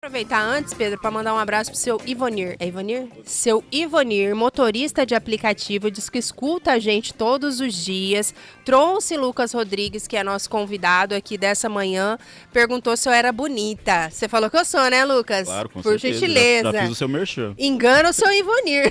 Aproveitar antes, Pedro, para mandar um abraço pro seu Ivonir. É Ivonir? Seu Ivonir, motorista de aplicativo, diz que escuta a gente todos os dias. Trouxe Lucas Rodrigues, que é nosso convidado aqui dessa manhã. Perguntou se eu era bonita. Você falou que eu sou, né, Lucas? Claro, com Por certeza. gentileza. Já fiz o seu merchan. Engana o seu Ivonir.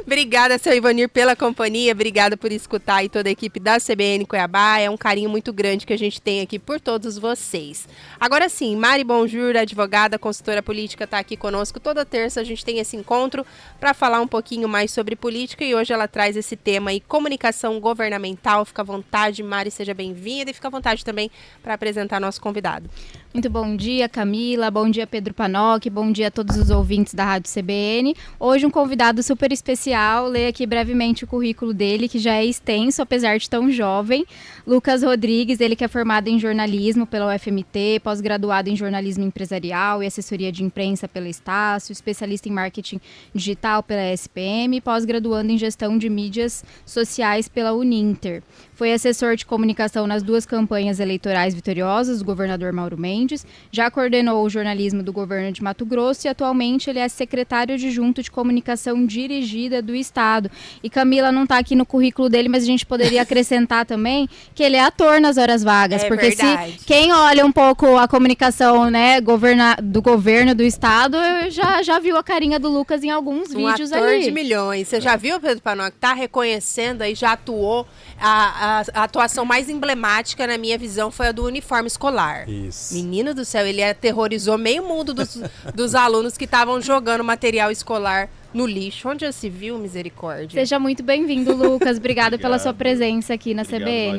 Obrigada, seu Ivonir, pela companhia. Obrigada por escutar aí toda a equipe da CBN Cuiabá. É um carinho muito grande que a gente tem aqui por todos vocês. Agora sim, Mari Bonjour, advogada, consultora política, está aqui conosco. Toda terça a gente tem esse encontro para falar um pouquinho mais sobre política e hoje ela traz esse tema aí, comunicação governamental. Fica à vontade, Mari, seja bem-vinda e fica à vontade também para apresentar nosso convidado. Muito bom dia, Camila. Bom dia, Pedro Panoc. Bom dia a todos os ouvintes da Rádio CBN. Hoje um convidado super especial. Leio aqui brevemente o currículo dele, que já é extenso, apesar de tão jovem. Lucas Rodrigues, ele que é formado em jornalismo pela UFMT, pós-graduado em jornalismo empresarial e assessoria de imprensa pela Estácio, especialista em marketing digital pela SPM, pós-graduando em gestão de mídias sociais pela Uninter. Foi assessor de comunicação nas duas campanhas eleitorais vitoriosas do governador Mauro Mendes, já coordenou o jornalismo do governo de Mato Grosso e atualmente ele é secretário adjunto de comunicação dirigida do Estado. E Camila não está aqui no currículo dele, mas a gente poderia acrescentar também que ele é ator nas horas vagas, porque verdade. Se quem olha um pouco a comunicação, né, do governo do Estado, já viu a carinha do Lucas em alguns vídeos ator ali. de milhões. Você já viu, Pedro Panoc? Tá reconhecendo aí, já atuou. A atuação mais emblemática, na minha visão, foi a do uniforme escolar. Isso. Menino do céu, ele aterrorizou meio mundo dos alunos que estavam jogando material escolar no lixo. Onde já se viu, misericórdia? Seja muito bem-vindo, Lucas. Obrigada pela sua presença aqui na Obrigado, CBN.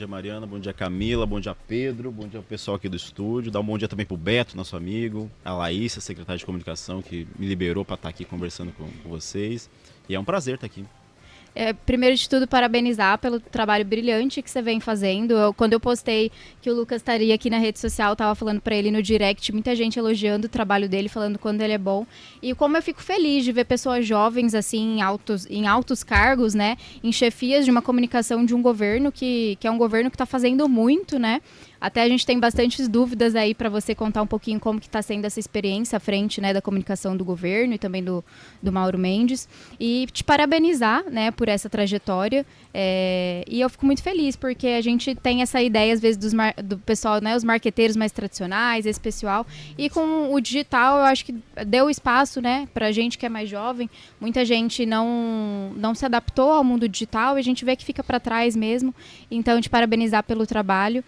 Mariana, bom dia Camila, bom dia Pedro, bom dia ao pessoal aqui do estúdio. Dá um bom dia também pro Beto, nosso amigo, a Laís, a secretária de comunicação, que me liberou para estar aqui conversando com vocês. E é um prazer estar aqui. Primeiro de tudo, parabenizar pelo trabalho brilhante que você vem fazendo. Quando eu postei que o Lucas estaria aqui na rede social, tava falando para ele no direct, muita gente elogiando o trabalho dele, falando quando ele é bom. E como eu fico feliz de ver pessoas jovens, assim, em altos cargos, né, em chefias de uma comunicação de um governo que é um governo que está fazendo muito, né. Até a gente tem bastantes dúvidas aí para você contar um pouquinho como que está sendo essa experiência à frente, né, da comunicação do governo e também do Mauro Mendes. E te parabenizar, né, por essa trajetória. E eu fico muito feliz, porque a gente tem essa ideia, às vezes, do pessoal, né, os marqueteiros mais tradicionais, esse pessoal. E com o digital, eu acho que deu espaço, né, para a gente que é mais jovem. Muita gente não se adaptou ao mundo digital e a gente vê que fica para trás mesmo. Então, te parabenizar pelo trabalho.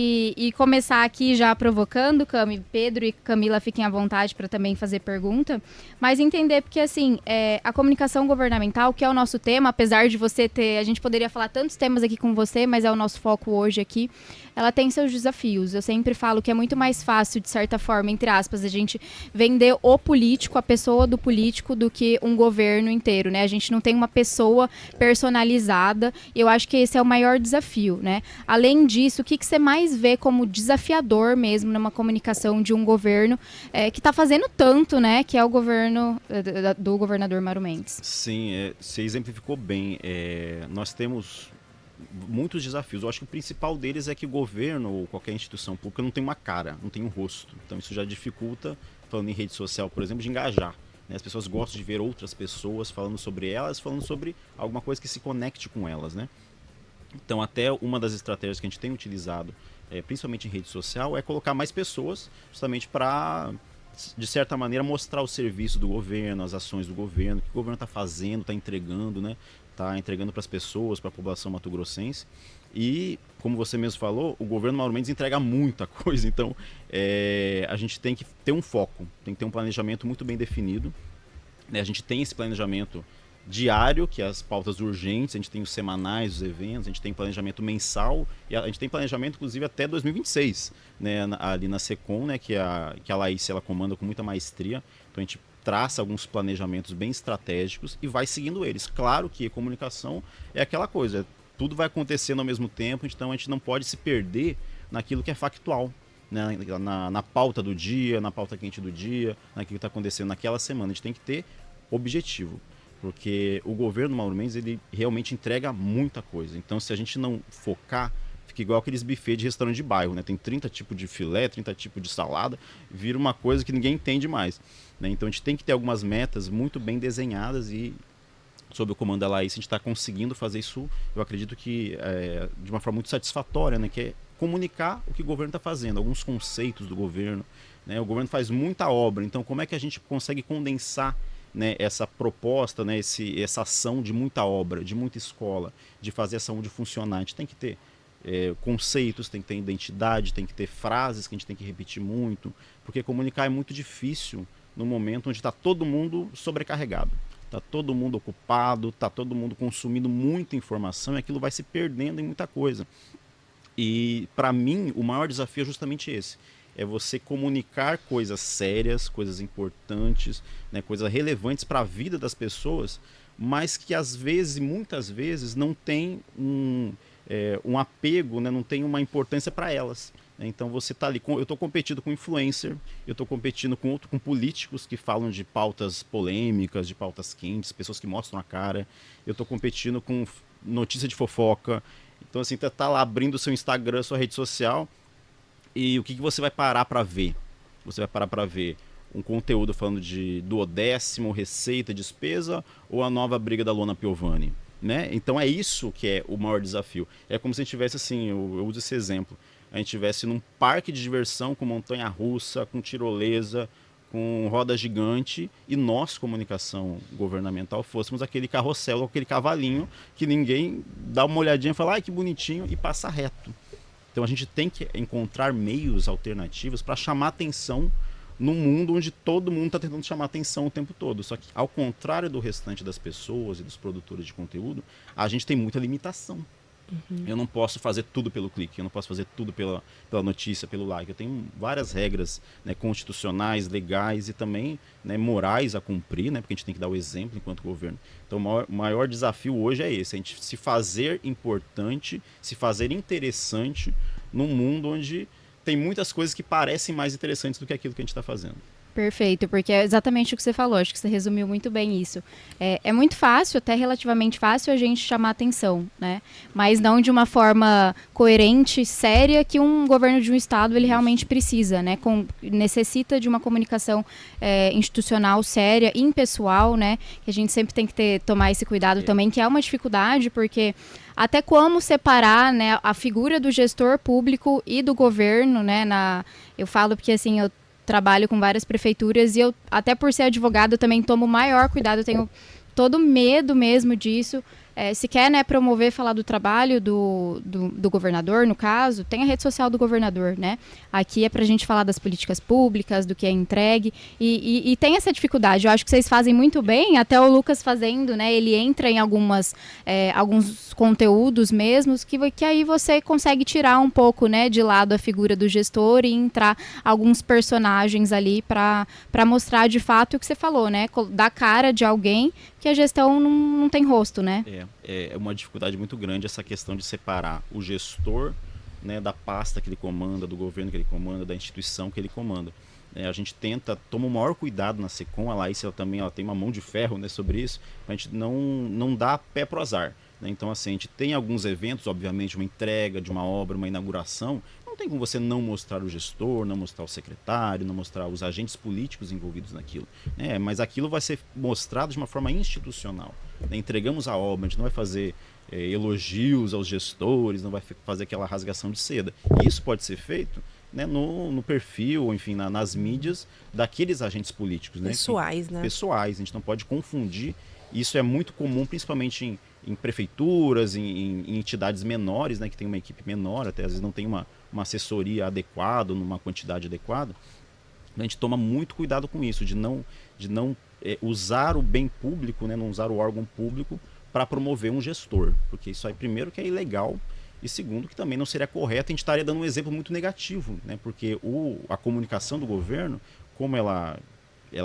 E começar aqui já provocando, Pedro e Camila fiquem à vontade para também fazer pergunta, mas entender porque, assim, a comunicação governamental, que é o nosso tema, apesar de você ter, a gente poderia falar tantos temas aqui com você, mas é o nosso foco hoje aqui, ela tem seus desafios. Eu sempre falo que é muito mais fácil, de certa forma, entre aspas, a gente vender o político, a pessoa do político, do que um governo inteiro, né? A gente não tem uma pessoa personalizada, e eu acho que esse é o maior desafio, né? Além disso, o que você mais vê como desafiador mesmo numa comunicação de um governo que está fazendo tanto, né? Que é o governo do governador Mauro Mendes. Sim, você exemplificou bem. Nós temos muitos desafios. Eu acho que o principal deles é que o governo ou qualquer instituição pública não tem uma cara, não tem um rosto. Então isso já dificulta, falando em rede social, por exemplo, de engajar. Né? As pessoas gostam de ver outras pessoas falando sobre elas, falando sobre alguma coisa que se conecte com elas, né? Então até uma das estratégias que a gente tem utilizado, principalmente em rede social, é colocar mais pessoas justamente para, de certa maneira, mostrar o serviço do governo, as ações do governo, o que o governo está fazendo, está entregando, né? Está entregando para as pessoas, para a população mato-grossense. E, como você mesmo falou, o governo Mauro Mendes entrega muita coisa, então a gente tem que ter um foco, tem que ter um planejamento muito bem definido. Né? A gente tem esse planejamento diário, que é as pautas urgentes, a gente tem os semanais, os eventos, a gente tem planejamento mensal, e a gente tem planejamento, inclusive, até 2026, né, ali na SECOM, né, que a Laís, ela comanda com muita maestria, então a gente traça alguns planejamentos bem estratégicos e vai seguindo eles. Claro que a comunicação é aquela coisa, tudo vai acontecendo ao mesmo tempo, então a gente não pode se perder naquilo que é factual, né, na pauta do dia, na pauta quente do dia, naquilo que está acontecendo naquela semana. A gente tem que ter objetivo. Porque o governo Mauro Mendes, ele realmente entrega muita coisa. Então, se a gente não focar fica igual aqueles buffets de restaurante de bairro, né? Tem 30 tipos de filé, 30 tipos de salada, vira uma coisa que ninguém entende mais, né? Então a gente tem que ter algumas metas muito bem desenhadas e sob o comando da Laís, a gente está conseguindo fazer isso, eu acredito que de uma forma muito satisfatória, né? Que é comunicar o que o governo está fazendo, alguns conceitos do governo, né? O governo faz muita obra, então como é que a gente consegue condensar, né, essa proposta, né, essa ação de muita obra, de muita escola, de fazer a saúde funcionar? A gente tem que ter conceitos, tem que ter identidade, tem que ter frases que a gente tem que repetir muito, porque comunicar é muito difícil no momento onde está todo mundo sobrecarregado. Está todo mundo ocupado, está todo mundo consumindo muita informação e aquilo vai se perdendo em muita coisa. E, para mim, o maior desafio é justamente esse. É você comunicar coisas sérias, coisas importantes, né, coisas relevantes para a vida das pessoas, mas que às vezes, muitas vezes, não tem um apego, né, não tem uma importância para elas. Então você está ali, eu estou competindo com influencer, eu estou competindo com políticos que falam de pautas polêmicas, de pautas quentes, pessoas que mostram a cara, eu estou competindo com notícia de fofoca. Então assim, tá lá abrindo o seu Instagram, sua rede social, e o que você vai parar para ver? Você vai parar para ver um conteúdo falando de duodécimo, receita, despesa, ou a nova briga da Luana Piovani? Né? Então é isso que é o maior desafio. É como se a gente tivesse assim, eu uso esse exemplo, a gente estivesse num parque de diversão com montanha-russa, com tirolesa, com roda gigante, e nós, comunicação governamental, fôssemos aquele carrossel, aquele cavalinho que ninguém dá uma olhadinha e fala, ai que bonitinho, e passa reto. Então a gente tem que encontrar meios alternativos para chamar atenção num mundo onde todo mundo está tentando chamar atenção o tempo todo. Só que, ao contrário do restante das pessoas e dos produtores de conteúdo, a gente tem muita limitação. Eu não posso fazer tudo pelo clique, eu não posso fazer tudo pela notícia, pelo like. Eu tenho várias regras, né, constitucionais, legais e também, né, morais a cumprir, né, porque a gente tem que dar o exemplo enquanto governo. Então o maior desafio hoje é esse, a gente se fazer importante, se fazer interessante num mundo onde tem muitas coisas que parecem mais interessantes do que aquilo que a gente está fazendo. Perfeito, porque é exatamente o que você falou, acho que você resumiu muito bem isso. É muito fácil, até relativamente fácil, a gente chamar atenção, né? Mas não de uma forma coerente, séria, que um governo de um estado ele realmente precisa, né? Necessita de uma comunicação institucional séria, impessoal, né? Que a gente sempre tem que tomar esse cuidado também, que é uma dificuldade, porque até como separar, né, a figura do gestor público e do governo, né? Eu falo porque assim, eu trabalho com várias prefeituras e eu, até por ser advogada, eu também tomo maior cuidado, eu tenho todo medo mesmo disso. Se quer, né, promover, falar do trabalho do governador, no caso, tem a rede social do governador, né? Aqui é pra gente falar das políticas públicas, do que é entregue, e tem essa dificuldade. Eu acho que vocês fazem muito bem, até o Lucas fazendo, né? Ele entra em alguns conteúdos mesmos, que aí você consegue tirar um pouco, né, de lado a figura do gestor e entrar alguns personagens ali para mostrar de fato o que você falou, né? Da cara de alguém que a gestão não tem rosto, né? É uma dificuldade muito grande essa questão de separar o gestor, né, da pasta que ele comanda, do governo que ele comanda, da instituição que ele comanda. A gente toma o maior cuidado na SECOM, a Laís ela tem uma mão de ferro, né, sobre isso, a gente não dá pé pro azar. Né? Então, assim, a gente tem alguns eventos, obviamente, uma entrega de uma obra, uma inauguração, não tem como você não mostrar o gestor, não mostrar o secretário, não mostrar os agentes políticos envolvidos naquilo. Mas aquilo vai ser mostrado de uma forma institucional. Né? Entregamos a obra, a gente não vai fazer elogios aos gestores, não vai fazer aquela rasgação de seda. Isso pode ser feito, né, no perfil, enfim, nas mídias daqueles agentes políticos. Né? Pessoais, né? Pessoais, a gente não pode confundir. Isso é muito comum, principalmente em prefeituras, em entidades menores, né, que tem uma equipe menor, até às vezes não tem uma assessoria adequada, numa quantidade adequada. A gente toma muito cuidado com isso, de não usar o bem público, né, não usar o órgão público para promover um gestor, porque isso aí, primeiro, que é ilegal, e segundo, que também não seria correto, a gente estaria dando um exemplo muito negativo, né, porque a comunicação do governo, como ela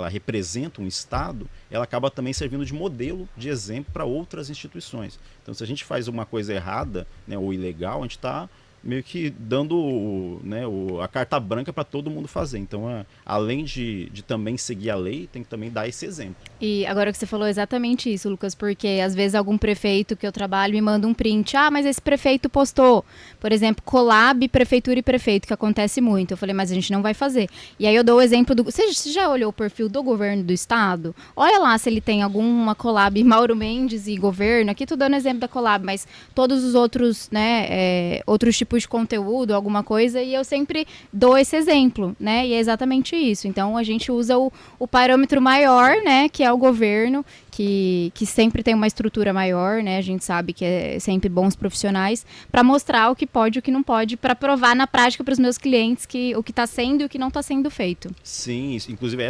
representa um Estado, ela acaba também servindo de modelo, de exemplo para outras instituições. Então, se a gente faz uma coisa errada, né, ou ilegal, a gente está meio que dando, né, a carta branca para todo mundo fazer. Então, além de também seguir a lei, tem que também dar esse exemplo. E agora que você falou exatamente isso, Lucas, porque às vezes algum prefeito que eu trabalho me manda um print, mas esse prefeito postou, por exemplo, collab prefeitura e prefeito, que acontece muito. Eu falei, mas a gente não vai fazer. E aí eu dou o exemplo do... Você já olhou o perfil do governo do estado? Olha lá se ele tem alguma collab Mauro Mendes e governo. Aqui tô dando exemplo da collab, mas todos os outros, né, outros tipos de conteúdo, alguma coisa, e eu sempre dou esse exemplo, né, e é exatamente isso. Então a gente usa o parâmetro maior, né, que é o governo, que sempre tem uma estrutura maior, né? A gente sabe que é sempre bons profissionais, para mostrar o que pode e o que não pode, para provar na prática para os meus clientes que o que está sendo e o que não está sendo feito. Sim, inclusive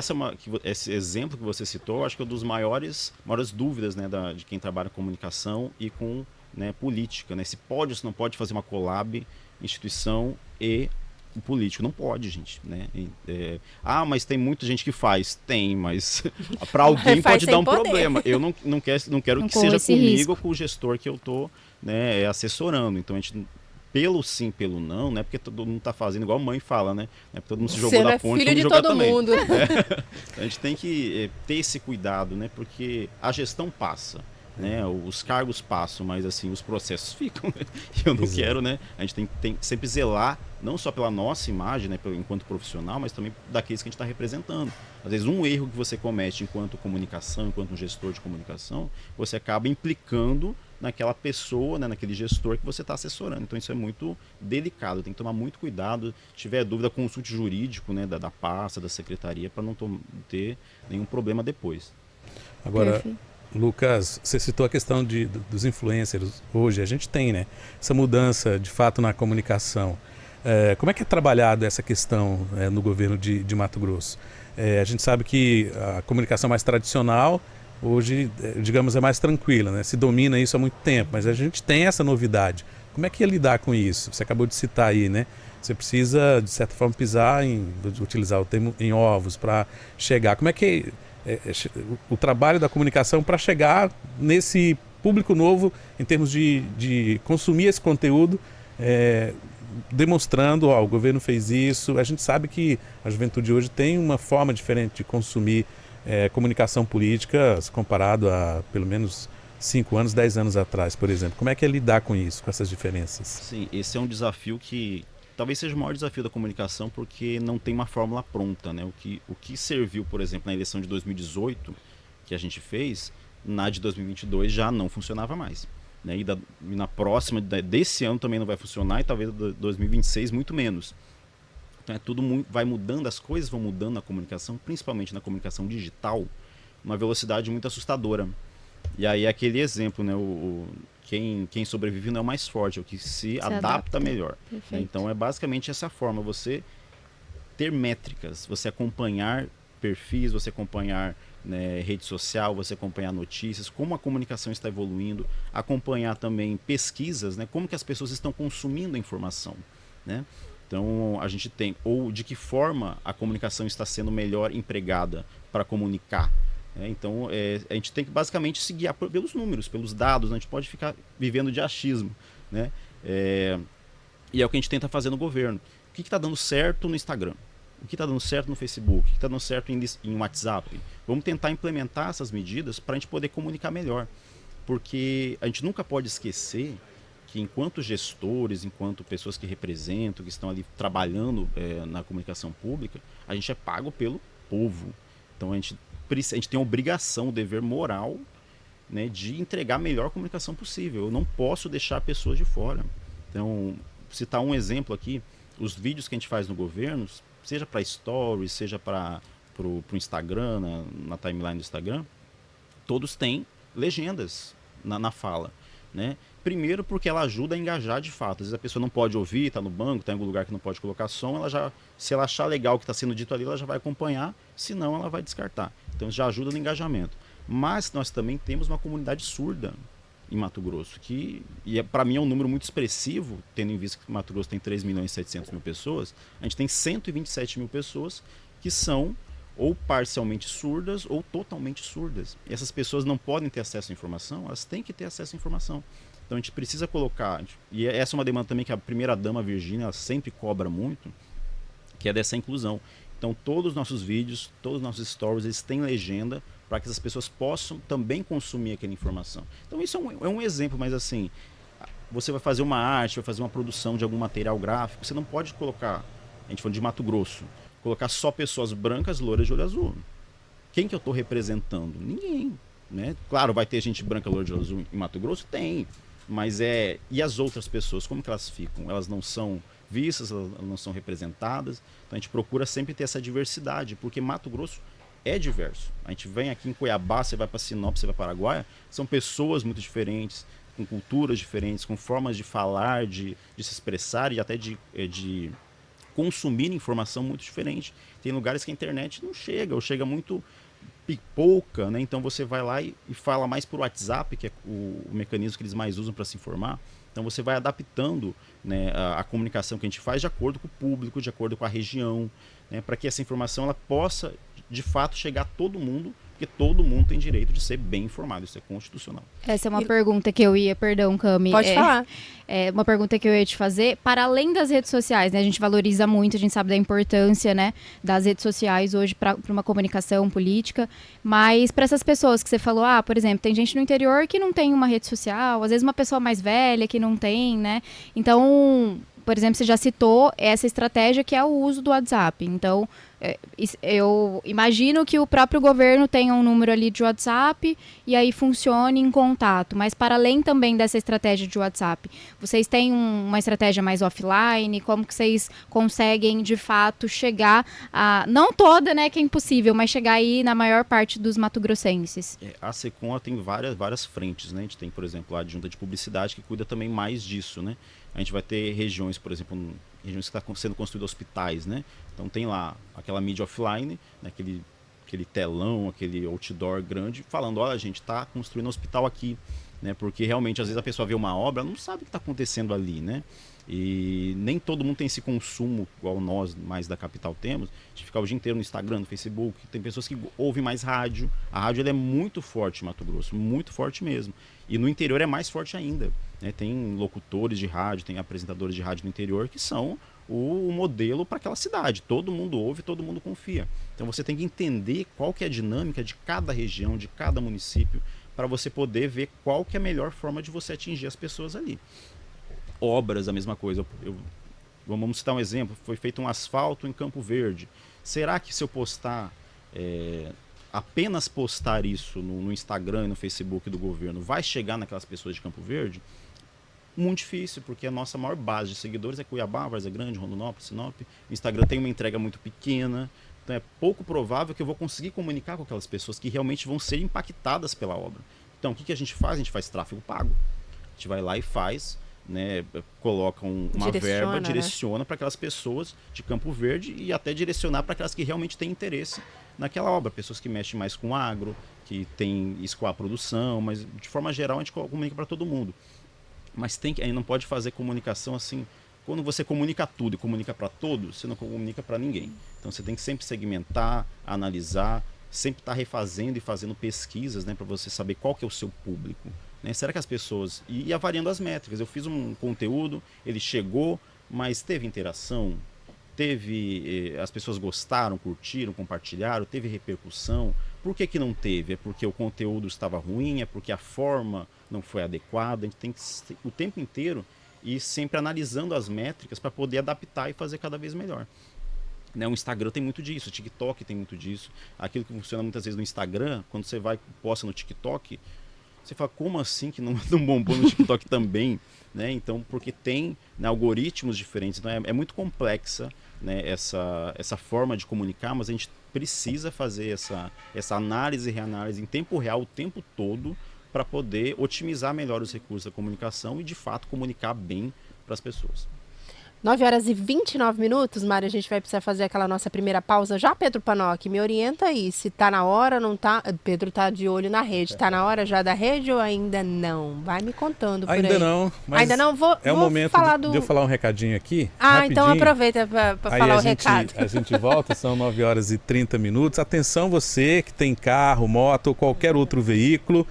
esse exemplo que você citou, acho que é um dos maiores dúvidas, né, de quem trabalha com comunicação e com, né, política, né? Se pode ou se não pode fazer uma collab, instituição e o político. Não pode, gente, né? Mas tem muita gente que faz. Tem, mas para alguém pode dar um problema. Eu não quero que seja comigo ou com o gestor que eu estou, né, assessorando. Então a gente, pelo sim, pelo não, né? Porque todo mundo está fazendo igual a mãe fala, né? Todo mundo se jogou da ponte, filho de jogar todo também. mundo. A gente tem que ter esse cuidado, né? Porque a gestão passa. Né, os cargos passam, mas assim, os processos ficam. Eu não quero, né? A gente tem que sempre zelar, não só pela nossa imagem, né, enquanto profissional, mas também daqueles que a gente está representando. Às vezes um erro que você comete enquanto comunicação, enquanto um gestor de comunicação, você acaba implicando naquela pessoa, né, naquele gestor que você está assessorando. Então isso é muito delicado, tem que tomar muito cuidado. Se tiver dúvida, consulte jurídico, né, da pasta, da secretaria, para não ter nenhum problema depois. Agora, Perfeito. Lucas, você citou a questão dos influencers. Hoje a gente tem, né, essa mudança de fato na comunicação. Como é que é trabalhado essa questão no governo de Mato Grosso? A gente sabe que a comunicação mais tradicional hoje, digamos, é mais tranquila, né? Se domina isso há muito tempo, mas a gente tem essa novidade. Como é que é lidar com isso? Você acabou de citar aí, né? Você precisa, de certa forma, pisar utilizar o termo, em ovos para chegar. Como é que o trabalho da comunicação para chegar nesse público novo em termos de consumir esse conteúdo, demonstrando, o governo fez isso. A gente sabe que a juventude hoje tem uma forma diferente de consumir comunicação política comparado a pelo menos 5 anos, 10 anos atrás, por exemplo. Como é que é lidar com isso, com essas diferenças? Sim, esse é um desafio que talvez seja o maior desafio da comunicação, porque não tem uma fórmula pronta, né? O que serviu, por exemplo, na eleição de 2018, que a gente fez, na de 2022 já não funcionava mais. Né? E na próxima, desse ano também não vai funcionar, e talvez 2026 muito menos. Então vai mudando, as coisas vão mudando na comunicação, principalmente na comunicação digital, uma velocidade muito assustadora. E aí aquele exemplo, né? Quem sobrevive não é o mais forte, é o que se adapta melhor. Perfeito. Então é basicamente essa forma, você ter métricas, você acompanhar perfis, você acompanhar, né, rede social, você acompanhar notícias, como a comunicação está evoluindo, acompanhar também pesquisas, né, como que as pessoas estão consumindo a informação. Né? Então a gente tem, ou de que forma a comunicação está sendo melhor empregada para comunicar. Então a gente tem que basicamente se guiar pelos números, pelos dados, né? A gente pode ficar vivendo de achismo, né? E é o que a gente tenta fazer no governo. O que está dando certo no Instagram? O que está dando certo no Facebook? O que está dando certo em WhatsApp? Vamos tentar implementar essas medidas para a gente poder comunicar melhor. Porque a gente nunca pode esquecer que enquanto gestores, enquanto pessoas que representam, que estão ali trabalhando na comunicação pública, a gente é pago pelo povo. Então a gente tem a obrigação, o dever moral, né, de entregar a melhor comunicação possível. Eu não posso deixar pessoas de fora. Então, citar um exemplo aqui, os vídeos que a gente faz no governo, seja para stories, seja para o Instagram, na timeline do Instagram, todos têm legendas na fala. Né? Primeiro porque ela ajuda a engajar de fato. Às vezes a pessoa não pode ouvir, está no banco, está em algum lugar que não pode colocar som, se ela achar legal o que está sendo dito ali, ela já vai acompanhar, senão ela vai descartar. Então já ajuda no engajamento. Mas nós também temos uma comunidade surda em Mato Grosso, para mim é um número muito expressivo, tendo em vista que Mato Grosso tem 3.700.000 pessoas, a gente tem 127 mil pessoas que são ou parcialmente surdas ou totalmente surdas. E essas pessoas não podem ter acesso à informação, elas têm que ter acesso à informação. Então a gente precisa colocar, e essa é uma demanda também que a primeira-dama Virgínia ela sempre cobra muito, que é dessa inclusão. Então todos os nossos vídeos, todos os nossos stories, eles têm legenda para que as pessoas possam também consumir aquela informação. Então isso é um exemplo, mas assim, você vai fazer uma arte, vai fazer uma produção de algum material gráfico, você não pode colocar, a gente falando de Mato Grosso, colocar só pessoas brancas, loiras de olho azul. Quem que eu estou representando? Ninguém, né? Claro, vai ter gente branca, loira de olho azul em Mato Grosso? Tem, mas e as outras pessoas, como que elas ficam? Elas não são vistas, elas não são representadas, então a gente procura sempre ter essa diversidade, porque Mato Grosso é diverso. A gente vem aqui em Cuiabá, você vai para Sinop, você vai para Araguaia, são pessoas muito diferentes, com culturas diferentes, com formas de falar, de se expressar e até de consumir informação muito diferente. Tem lugares que a internet não chega, ou chega muito pipoca, né? Então você vai lá e fala mais por WhatsApp, que é o mecanismo que eles mais usam para se informar. Então você vai adaptando, né, a comunicação que a gente faz de acordo com o público, de acordo com a região, né, para que essa informação ela possa, de fato, chegar a todo mundo, porque todo mundo tem direito de ser bem informado, isso é constitucional. Essa é uma pergunta que eu ia, perdão, Cami. Pode falar. É uma pergunta que eu ia te fazer. Para além das redes sociais, né? A gente valoriza muito, a gente sabe da importância, né, das redes sociais hoje para uma comunicação política, mas para essas pessoas que você falou, por exemplo, tem gente no interior que não tem uma rede social, às vezes uma pessoa mais velha que não tem, né? Então, por exemplo, você já citou essa estratégia que é o uso do WhatsApp. Então, eu imagino que o próprio governo tenha um número ali de WhatsApp e aí funcione em contato. Mas para além também dessa estratégia de WhatsApp, vocês têm uma estratégia mais offline? Como que vocês conseguem, de fato, chegar a... Não toda, né, que é impossível, mas chegar aí na maior parte dos matogrossenses? A SECOM tem várias frentes, né? A gente tem, por exemplo, a adjunta de publicidade que cuida também mais disso, né? A gente vai ter regiões, por exemplo, regiões que estão sendo construídas hospitais, né? Então tem lá aquela mídia offline, né? aquele telão, aquele outdoor grande, falando, olha, a gente está construindo um hospital aqui, né? Porque realmente, às vezes a pessoa vê uma obra, ela não sabe o que está acontecendo ali, né? E nem todo mundo tem esse consumo, igual nós, mais da capital temos, de ficar o dia inteiro no Instagram, no Facebook. Tem pessoas que ouvem mais rádio. A rádio ela é muito forte em Mato Grosso, muito forte mesmo. E no interior é mais forte ainda, né? Tem locutores de rádio, tem apresentadores de rádio no interior que são o modelo para aquela cidade. Todo mundo ouve, todo mundo confia. Então você tem que entender qual que é a dinâmica de cada região, de cada município, para você poder ver qual que é a melhor forma de você atingir as pessoas ali. Obras, a mesma coisa. Vamos citar um exemplo. Foi feito um asfalto em Campo Verde. Será que se eu postar, apenas postar isso no Instagram e no Facebook do governo, vai chegar naquelas pessoas de Campo Verde? Muito difícil, porque a nossa maior base de seguidores é Cuiabá, Várzea Grande, Rondonópolis, Sinop. O Instagram tem uma entrega muito pequena. Então é pouco provável que eu vou conseguir comunicar com aquelas pessoas que realmente vão ser impactadas pela obra. Então o que a gente faz? A gente faz tráfego pago. A gente vai lá e faz... Né, coloca uma verba, direciona, né, para aquelas pessoas de Campo Verde e até direcionar para aquelas que realmente têm interesse naquela obra, pessoas que mexem mais com agro, que tem isso com a produção, mas de forma geral a gente comunica para todo mundo. Mas aí não pode fazer comunicação assim, quando você comunica tudo e comunica para todos, você não comunica para ninguém. Então você tem que sempre segmentar, analisar, sempre estar refazendo e fazendo pesquisas, né, para você saber qual que é o seu público. Né? Será que as pessoas... E avaliando as métricas. Eu fiz um conteúdo, ele chegou, mas teve interação, as pessoas gostaram, curtiram, compartilharam, teve repercussão. Por que não teve? É porque o conteúdo estava ruim? É porque a forma não foi adequada? A gente tem que o tempo inteiro ir sempre analisando as métricas para poder adaptar e fazer cada vez melhor. Né, o Instagram tem muito disso, o TikTok tem muito disso. Aquilo que funciona muitas vezes no Instagram, quando você vai e posta no TikTok, você fala, como assim que não bombou no TikTok também? Né? Então, porque tem, né, algoritmos diferentes, então é muito complexa, né, essa forma de comunicar, mas a gente precisa fazer essa análise e reanálise em tempo real o tempo todo para poder otimizar melhor os recursos da comunicação e, de fato, comunicar bem para as pessoas. 9h29, Mário, a gente vai precisar fazer aquela nossa primeira pausa. Já, Pedro Panoc, me orienta aí, se tá na hora, não tá... Pedro tá de olho na rede, tá na hora já da rede ou ainda não? Vai me contando por aí. Ainda não, mas ainda não, vou o momento falar de eu falar um recadinho aqui. Rapidinho. Então aproveita para falar o recado. A gente volta, são 9h30. Atenção você que tem carro, moto ou qualquer outro veículo,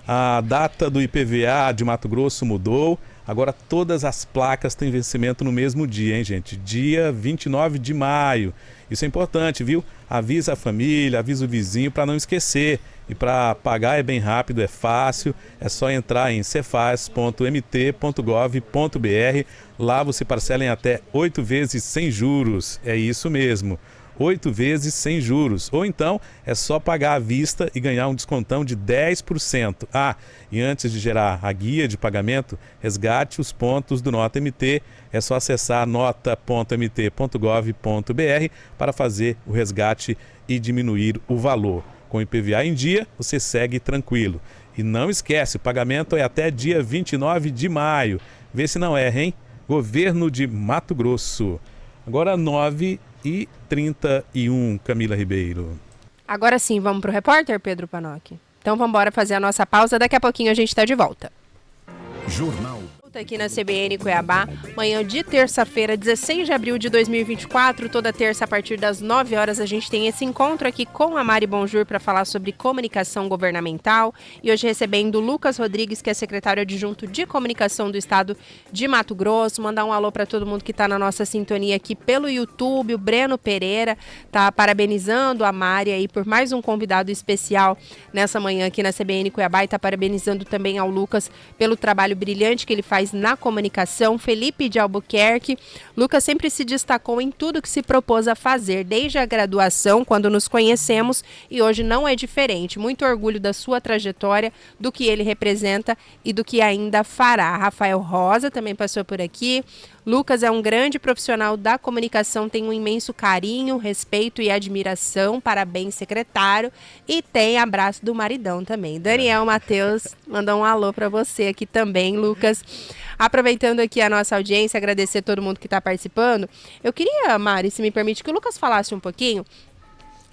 a data do IPVA de Mato Grosso mudou. Agora todas as placas têm vencimento no mesmo dia, hein, gente? Dia 29 de maio. Isso é importante, viu? Avisa a família, avisa o vizinho para não esquecer. E para pagar é bem rápido, é fácil, é só entrar em cefaz.mt.gov.br. Lá você parcela em até 8 vezes sem juros. É isso mesmo. 8 vezes sem juros. Ou então é só pagar à vista e ganhar um descontão de 10%. Ah, e antes de gerar a guia de pagamento, resgate os pontos do Nota MT. É só acessar nota.mt.gov.br para fazer o resgate e diminuir o valor. Com o IPVA em dia, você segue tranquilo. E não esquece, o pagamento é até dia 29 de maio. Vê se não erra, hein? Governo de Mato Grosso. Agora 9h31, Camila Ribeiro. Agora sim, vamos pro repórter, Pedro Panocchi? Então vamos embora fazer a nossa pausa, daqui a pouquinho a gente está de volta. Jornal Aqui na CBN Cuiabá, manhã de terça-feira, 16 de abril de 2024, toda terça a partir das 9 horas a gente tem esse encontro aqui com a Mari Bonjour para falar sobre comunicação governamental e hoje recebendo o Lucas Rodrigues, que é secretário adjunto de comunicação do estado de Mato Grosso. Mandar um alô para todo mundo que está na nossa sintonia aqui pelo YouTube. O Breno Pereira tá parabenizando a Mari aí por mais um convidado especial nessa manhã aqui na CBN Cuiabá e tá parabenizando também ao Lucas pelo trabalho brilhante que ele faz na comunicação. Felipe de Albuquerque. Lucas sempre se destacou em tudo que se propôs a fazer, desde a graduação, quando nos conhecemos, e hoje não é diferente. Muito orgulho da sua trajetória, do que ele representa e do que ainda fará. Rafael Rosa também passou por aqui. Lucas é um grande profissional da comunicação, tem um imenso carinho, respeito e admiração. Parabéns, secretário. E tem abraço do maridão também. Daniel Matheus mandou um alô para você aqui também, Lucas. Aproveitando aqui a nossa audiência, agradecer todo mundo que está participando. Eu queria, Mari, se me permite, que o Lucas falasse um pouquinho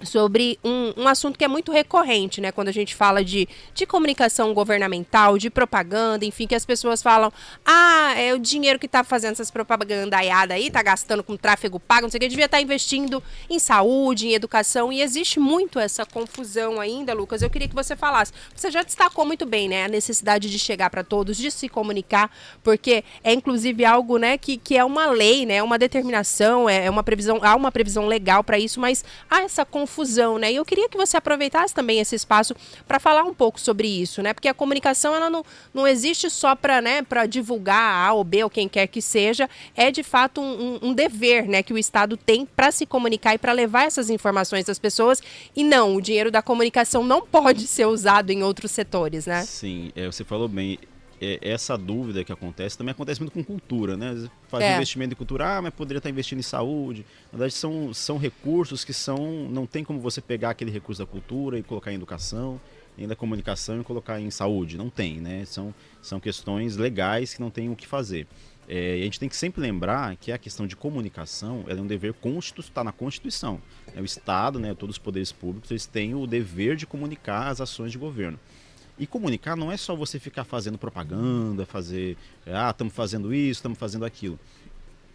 sobre um assunto que é muito recorrente, né? Quando a gente fala de comunicação governamental, de propaganda, enfim, que as pessoas falam, é o dinheiro que tá fazendo essas propagandaiadas aí, tá gastando com tráfego pago, não sei o que, devia estar investindo em saúde, em educação, e existe muito essa confusão ainda, Lucas. Eu queria que você falasse. Você já destacou muito bem, né? A necessidade de chegar para todos, de se comunicar, porque é inclusive algo, né, que é uma lei, né? É uma determinação, é uma previsão, há uma previsão legal para isso, mas há essa confusão, né? E eu queria que você aproveitasse também esse espaço para falar um pouco sobre isso, né? Porque a comunicação, ela não existe só para, né, para divulgar A ou B ou quem quer que seja, é de fato um dever, né, que o Estado tem para se comunicar e para levar essas informações às pessoas. E não, o dinheiro da comunicação não pode ser usado em outros setores, né? Sim, você falou bem. Essa dúvida que acontece também acontece muito com cultura, né? Fazer investimento em cultura, mas poderia estar investindo em saúde. Na verdade, são recursos que não tem como você pegar aquele recurso da cultura e colocar em educação, nem da comunicação e colocar em saúde. Não tem, né? São questões legais que não tem o que fazer. E a gente tem que sempre lembrar que a questão de comunicação ela é um dever constitucional, está na Constituição. O Estado, né, todos os poderes públicos, eles têm o dever de comunicar as ações de governo. E comunicar não é só você ficar fazendo propaganda, estamos fazendo isso, estamos fazendo aquilo.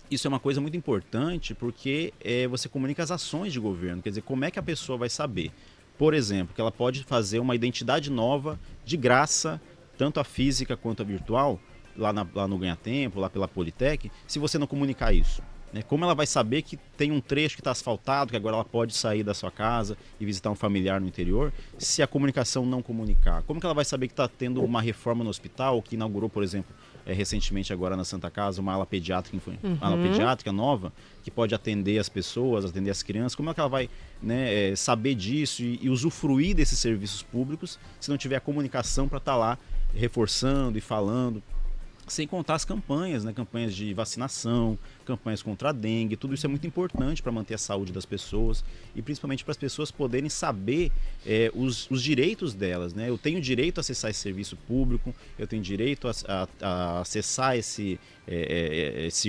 Isso é uma coisa muito importante porque você comunica as ações de governo. Quer dizer, como é que a pessoa vai saber? Por exemplo, que ela pode fazer uma identidade nova de graça, tanto a física quanto a virtual, lá no Ganha Tempo, lá pela Politec, se você não comunicar isso. Como ela vai saber que tem um trecho que está asfaltado, que agora ela pode sair da sua casa e visitar um familiar no interior, se a comunicação não comunicar? Como que ela vai saber que está tendo uma reforma no hospital, que inaugurou, por exemplo, recentemente agora na Santa Casa, uma ala pediátrica, uma ala pediátrica nova, que pode atender as pessoas, atender as crianças? Como é que ela vai, né, saber disso e usufruir desses serviços públicos se não tiver a comunicação para estar lá reforçando e falando? Sem contar as campanhas, né? Campanhas de vacinação, campanhas contra a dengue, tudo isso é muito importante para manter a saúde das pessoas e principalmente para as pessoas poderem saber os direitos delas, né? Eu tenho direito a acessar esse serviço público, eu tenho direito a acessar esse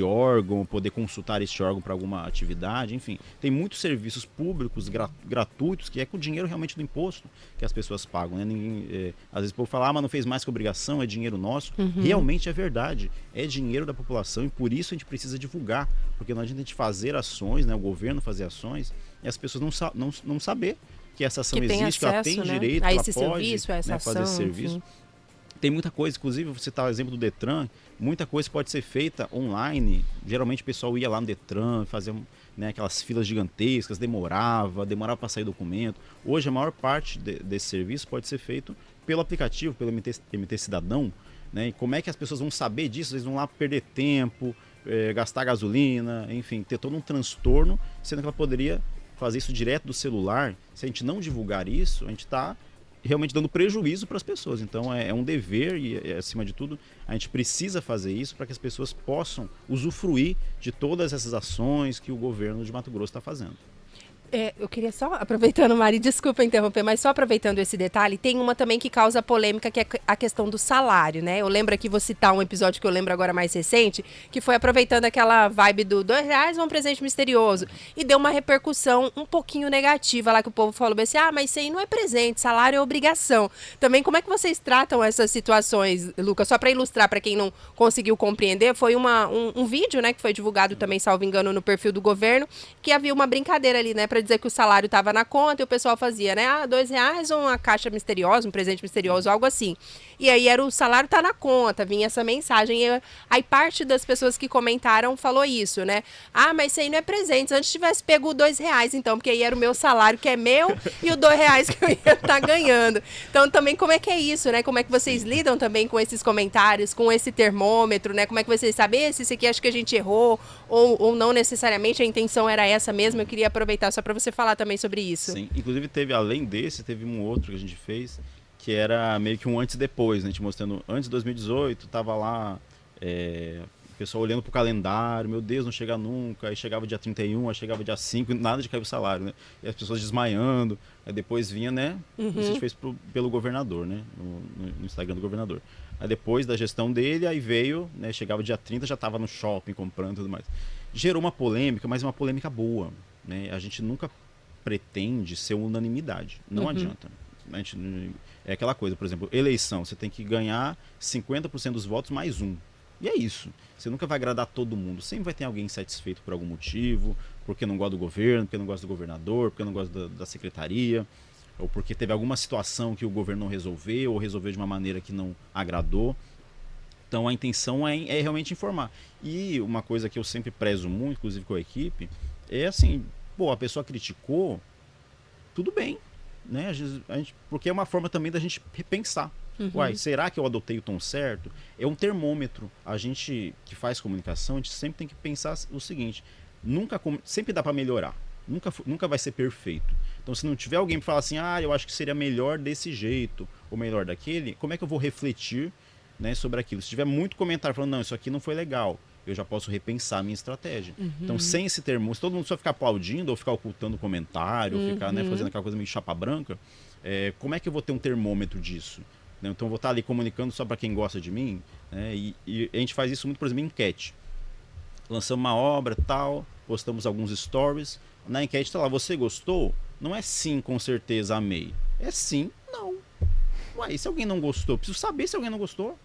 órgão, poder consultar esse órgão para alguma atividade, enfim. Tem muitos serviços públicos gratuitos que é com o dinheiro realmente do imposto que as pessoas pagam, né? Às vezes o povo fala, mas não fez mais que obrigação, é dinheiro nosso. Realmente é verdade, é dinheiro da população e por isso a gente precisa divulgar, porque não adianta a gente fazer ações, né? O governo fazer ações e as pessoas não saber que essa ação existe, acesso, que ela tem direito, a que ela esse pode, serviço, a essa fazer ação, esse serviço. Enfim. tem muita coisa, inclusive, você citar o exemplo do Detran, muita coisa pode ser feita online. Geralmente o pessoal ia lá no Detran, fazia, né, aquelas filas gigantescas, demorava para sair documento. Hoje a maior parte desse serviço pode ser feito pelo aplicativo, pelo MT Cidadão, né? E como é que as pessoas vão saber disso? Eles vão lá perder tempo, gastar gasolina, enfim, ter todo um transtorno, sendo que ela poderia fazer isso direto do celular. Se a gente não divulgar isso, a gente está realmente dando prejuízo para as pessoas. Então é um dever e, acima de tudo, a gente precisa fazer isso para que as pessoas possam usufruir de todas essas ações que o governo de Mato Grosso está fazendo. Eu queria só, aproveitando, Mari, desculpa interromper, mas só aproveitando esse detalhe, tem uma também que causa polêmica, que é a questão do salário, né? Eu lembro aqui, vou citar um episódio que eu lembro agora mais recente, que foi aproveitando aquela vibe do R$2 um presente misterioso, e deu uma repercussão um pouquinho negativa lá, que o povo falou assim, mas isso aí não é presente, salário é obrigação. Também, como é que vocês tratam essas situações, Lucas? Só para ilustrar, para quem não conseguiu compreender, foi um vídeo, né, que foi divulgado também, salvo engano, no perfil do governo, que havia uma brincadeira ali, né, para dizer que o salário estava na conta e o pessoal fazia, né? R$2 ou uma caixa misteriosa, um presente misterioso, algo assim. E aí o salário tá na conta, vinha essa mensagem. E aí parte das pessoas que comentaram falou isso, né? Mas isso aí não é presente. Antes tivesse pego o R$2, então, porque aí era o meu salário que é meu e o R$2 que eu ia estar ganhando. Então, também, como é que é isso, né? Como é que vocês lidam também com esses comentários, com esse termômetro, né? Como é que vocês sabem se isso aqui acho que a gente errou ou não necessariamente a intenção era essa mesmo? Eu queria aproveitar só para você falar também sobre isso. Sim, inclusive além desse, teve um outro que a gente fez, que era meio que um antes e depois, né? A gente mostrando, antes de 2018, tava lá, o pessoal olhando pro calendário, meu Deus, não chega nunca, aí chegava dia 31, aí chegava dia 5, nada de cair o salário, né? E as pessoas desmaiando, aí depois vinha, né? Isso a gente fez pelo governador, né? No Instagram do governador. Aí depois da gestão dele, aí veio, né? Chegava dia 30, já tava no shopping comprando e tudo mais. Gerou uma polêmica, mas uma polêmica boa, né? A gente nunca pretende ser unanimidade, não adianta. A gente, é aquela coisa, por exemplo, eleição, você tem que ganhar 50% dos votos mais um. E é isso. Você nunca vai agradar todo mundo. Sempre vai ter alguém insatisfeito por algum motivo, porque não gosta do governo, porque não gosta do governador, porque não gosta da secretaria, ou porque teve alguma situação que o governo não resolveu, ou resolveu de uma maneira que não agradou. Então a intenção é realmente informar. E uma coisa que eu sempre prezo muito, inclusive com a equipe, é assim, a pessoa criticou, tudo bem, né? Porque é uma forma também da gente repensar. Será que eu adotei o tom certo? É um termômetro. A gente que faz comunicação, a gente sempre tem que pensar o seguinte, sempre dá para melhorar, nunca vai ser perfeito. Então se não tiver alguém para falar assim, eu acho que seria melhor desse jeito, ou melhor daquele, como é que eu vou refletir, né, sobre aquilo? Se tiver muito comentário falando, não, isso aqui não foi legal, eu já posso repensar a minha estratégia. Então, sem esse termo, se todo mundo só ficar aplaudindo, ou ficar ocultando comentário, ou ficar, né, fazendo aquela coisa meio chapa branca, como é que eu vou ter um termômetro disso? Então, eu vou estar ali comunicando só para quem gosta de mim, né? E a gente faz isso muito, por exemplo, em enquete. Lançamos uma obra, tal, postamos alguns stories, na enquete está lá, você gostou? Não é sim, com certeza, amei. É sim, não. E se alguém não gostou? Preciso saber se alguém não gostou.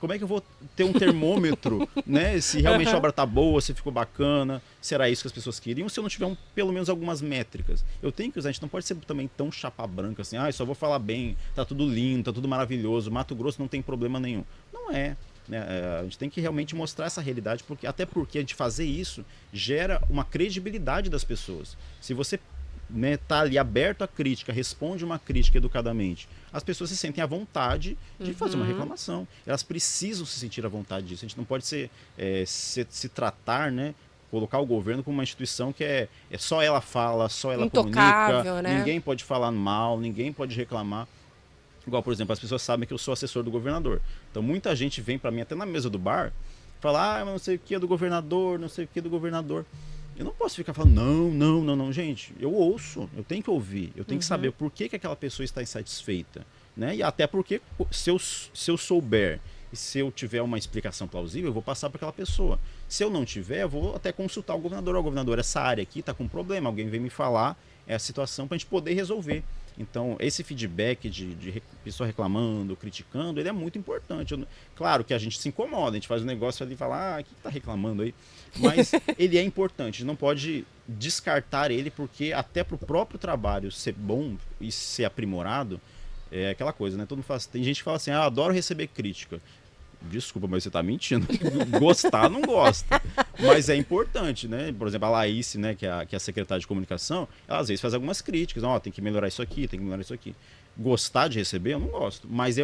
Como é que eu vou ter um termômetro, né? Se realmente a obra tá boa, se ficou bacana, se era isso que as pessoas queriam, se eu não tiver pelo menos algumas métricas. Eu tenho que usar, a gente não pode ser também tão chapa branca assim, só vou falar bem, tá tudo lindo, tá tudo maravilhoso, Mato Grosso não tem problema nenhum. Não é, né? A gente tem que realmente mostrar essa realidade, até porque a gente fazer isso gera uma credibilidade das pessoas. Se você, né, tá ali aberto à crítica, responde uma crítica educadamente, as pessoas se sentem à vontade de fazer uma reclamação. Elas precisam se sentir à vontade disso. A gente não pode se tratar, né, colocar o governo como uma instituição que é só ela fala, só ela intocável, comunica, né? Ninguém pode falar mal, ninguém pode reclamar. Igual, por exemplo, as pessoas sabem que eu sou assessor do governador. Então muita gente vem para mim, até na mesa do bar, falar, mas não sei o que é do governador, não sei o que é do governador. Eu não posso ficar falando, não, gente, eu ouço, eu tenho que ouvir, eu tenho que saber por que aquela pessoa está insatisfeita, né? E até porque se eu souber e se eu tiver uma explicação plausível, eu vou passar para aquela pessoa. Se eu não tiver, eu vou até consultar o governador, essa área aqui está com problema, alguém vem me falar a situação para a gente poder resolver. Então, esse feedback de pessoa reclamando, criticando, ele é muito importante. Claro que a gente se incomoda, a gente faz um negócio ali e fala, o que tá reclamando aí? Mas ele é importante, a gente não pode descartar ele, porque até para o próprio trabalho ser bom e ser aprimorado, É aquela coisa, né? Todo mundo fala, tem gente que fala assim, eu adoro receber crítica. Desculpa, mas você tá mentindo. Gostar, não gosta. Mas é importante, né? Por exemplo, a Laís, né, que é a secretária de comunicação, ela às vezes faz algumas críticas. Tem que melhorar isso aqui, tem que melhorar isso aqui. Gostar de receber, eu não gosto. Mas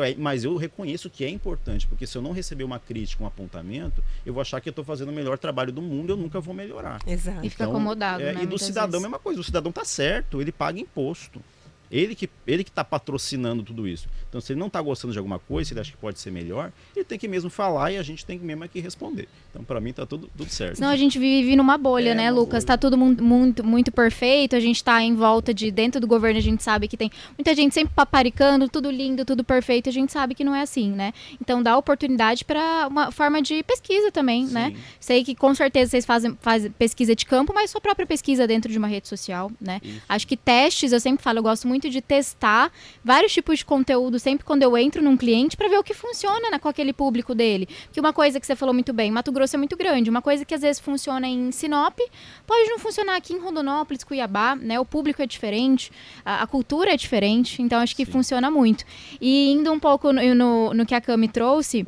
eu reconheço que é importante, porque se eu não receber uma crítica, um apontamento, eu vou achar que eu estou fazendo o melhor trabalho do mundo e eu nunca vou melhorar. Exato. E fica acomodado, né? E do cidadão, a mesma coisa. O cidadão tá certo, ele paga imposto. Ele que está patrocinando tudo isso. Então, se ele não está gostando de alguma coisa, se ele acha que pode ser melhor, ele tem que mesmo falar e a gente tem que mesmo aqui responder. Então, para mim, tá tudo certo. Senão a gente vive numa bolha, né, Lucas? Tá tudo muito perfeito, a gente tá em volta dentro do governo, a gente sabe que tem muita gente sempre paparicando, tudo lindo, tudo perfeito, a gente sabe que não é assim, né? Então, dá oportunidade para uma forma de pesquisa também, né? Sei que com certeza vocês fazem pesquisa de campo, mas sua própria pesquisa dentro de uma rede social, né? Isso. Acho que testes, eu sempre falo, eu gosto muito de testar vários tipos de conteúdo sempre quando eu entro num cliente para ver o que funciona, né, com aquele público dele. Porque uma coisa que você falou muito bem, Mato Grosso é muito grande, uma coisa que às vezes funciona em Sinop pode não funcionar aqui em Rondonópolis, Cuiabá, né? O público é diferente, a cultura é diferente, então acho que funciona muito. E indo um pouco no que a Cami trouxe,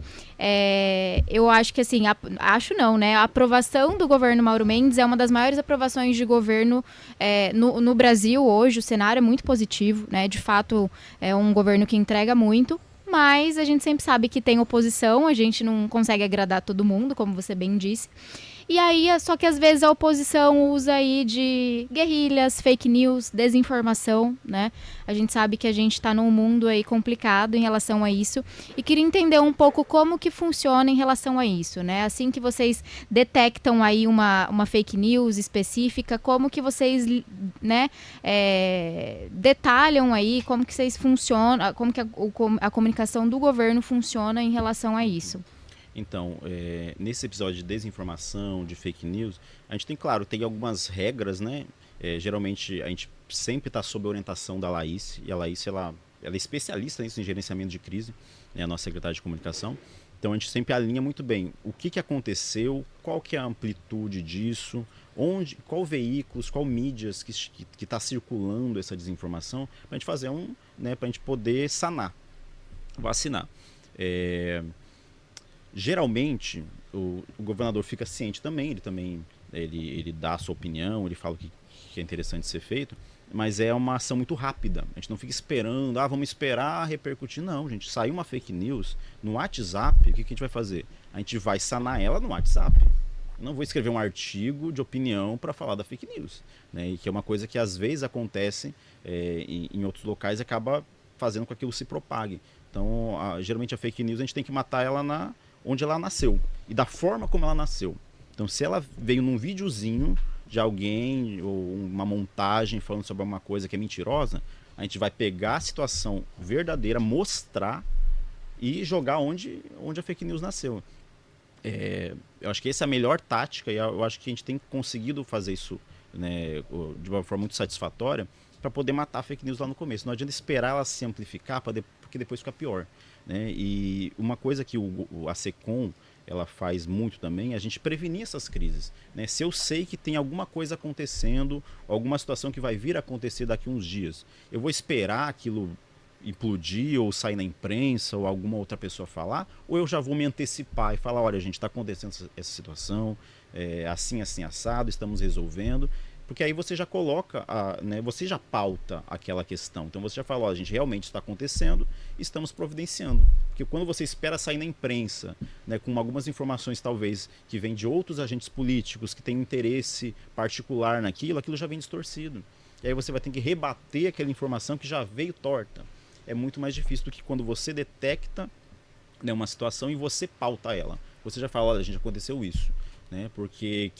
eu acho que assim, acho não, né? A aprovação do governo Mauro Mendes é uma das maiores aprovações de governo no Brasil hoje. O cenário é muito positivo, né? De fato, é um governo que entrega muito, mas a gente sempre sabe que tem oposição, a gente não consegue agradar todo mundo, como você bem disse. E aí, só que às vezes a oposição usa aí de guerrilhas, fake news, desinformação, né? A gente sabe que a gente está num mundo aí complicado em relação a isso. E queria entender um pouco como que funciona em relação a isso, né? Assim que vocês detectam aí uma fake news específica, como que vocês, né, detalham aí como que vocês funcionam, como que a comunicação do governo funciona em relação a isso? Então, nesse episódio de desinformação, de fake news, a gente tem, claro, tem algumas regras, né? Geralmente, a gente sempre está sob a orientação da Laís, e a Laís, ela é especialista nisso, em gerenciamento de crise, né? A nossa secretária de comunicação. Então, a gente sempre alinha muito bem o que aconteceu, qual que é a amplitude disso, qual veículos, qual mídias que está circulando essa desinformação, para a gente fazer né, para a gente poder sanar, vacinar. Geralmente, o governador fica ciente também, ele dá a sua opinião, ele fala o que é interessante ser feito, mas é uma ação muito rápida. A gente não fica esperando, vamos esperar repercutir. Não, gente, saiu uma fake news no WhatsApp, o que a gente vai fazer? A gente vai sanar ela no WhatsApp. Eu não vou escrever um artigo de opinião para falar da fake news, né? E que é uma coisa que às vezes acontece em outros locais e acaba fazendo com que aquilo se propague. Então, geralmente a fake news a gente tem que matar ela onde ela nasceu e da forma como ela nasceu. Então, se ela veio num videozinho de alguém ou uma montagem falando sobre alguma coisa que é mentirosa, a gente vai pegar a situação verdadeira, mostrar e jogar onde a fake news nasceu. Eu acho que essa é a melhor tática e eu acho que a gente tem conseguido fazer isso, né, de uma forma muito satisfatória para poder matar a fake news lá no começo. Não adianta esperar ela se amplificar porque depois fica pior, né? E uma coisa que a SECOM ela faz muito também é a gente prevenir essas crises, né? Se eu sei que tem alguma coisa acontecendo, alguma situação que vai vir a acontecer daqui a uns dias, eu vou esperar aquilo implodir ou sair na imprensa ou alguma outra pessoa falar, ou eu já vou me antecipar e falar, olha, gente, está acontecendo essa situação, assim, assado, estamos resolvendo. Porque aí você já coloca, né, você já pauta aquela questão. Então você já fala, a gente realmente está acontecendo, estamos providenciando. Porque quando você espera sair na imprensa, né, com algumas informações talvez que vêm de outros agentes políticos que têm interesse particular naquilo, aquilo já vem distorcido. E aí você vai ter que rebater aquela informação que já veio torta. É muito mais difícil do que quando você detecta, né, uma situação e você pauta ela. Você já fala, olha, gente, aconteceu isso. Né? Porque